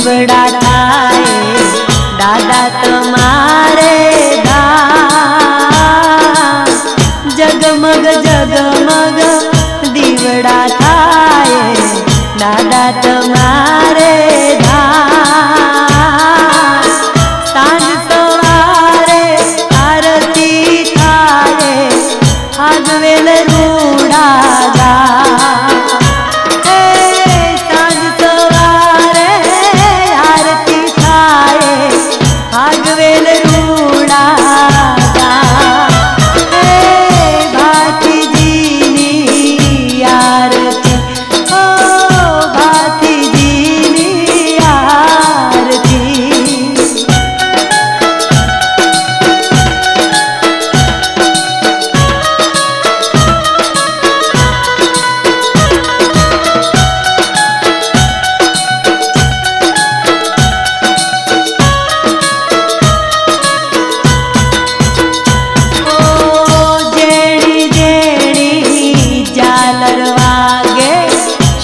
દીવડા થાય દાદા તમારે ધામ જગમગ જગમગ દીવડા થાય દાદા તમારે ધામ સાંજ સવારે આરતી થાય આગવેલ રૂડા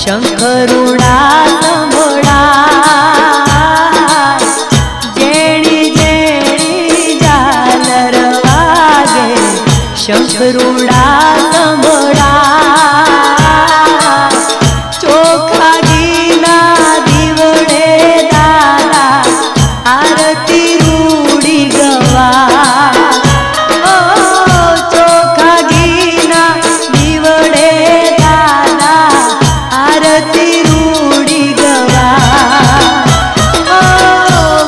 शंखरूड़ा संभोड़ा जेणी जेणी झालर वागे शंखरूड़ा संभोड़ा चोखा घीना दीवड़े दादा आरती रूड़ी गवा चोखा घीना दीवड़े आरती रूड़ी गवा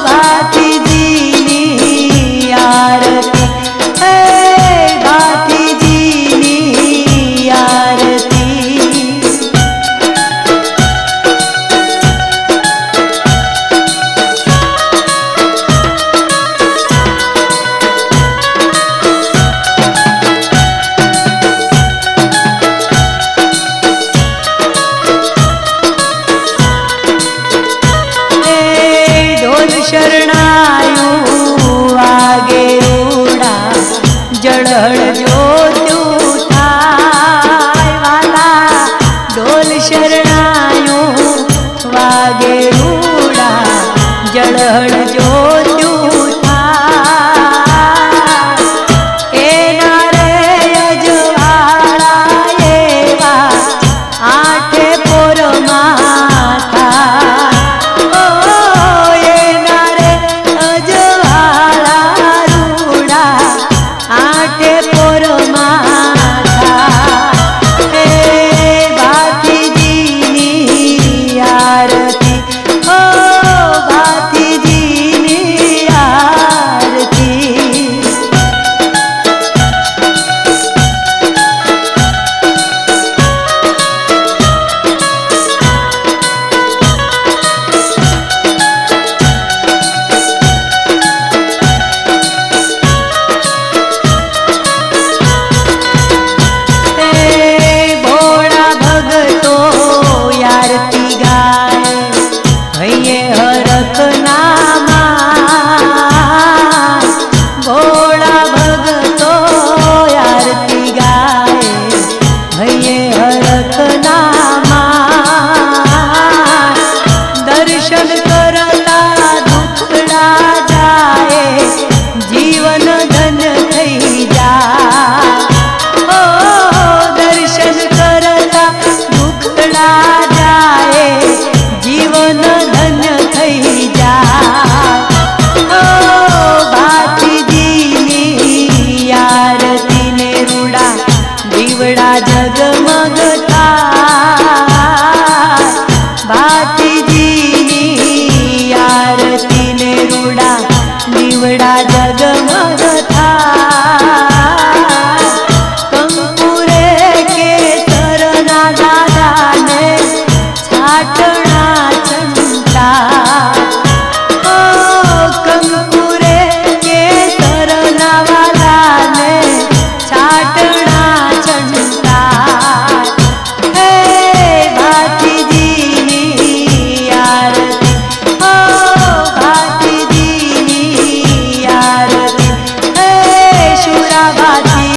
भाती जीनी आरती भाती जीनी आरती शरणायु आगे रूड़ा जड़हड़ ज्योत्यु थाय वाला ढोल शरणायु वागे रूड़ा जड़हड़ ज्योत्यु थाय एना रे अजवाड़ा एवा आठे पोर माथा भोला भगतो आरती गाए भैये हरख नामा दर्शन करता दुखड़ा जाए जीवन धन्य थई जाए दर्शन करता दुखड़ा जाए जीवन धन्य थई जाए आरती ने रूड़ा दीवड़ा जगमग था।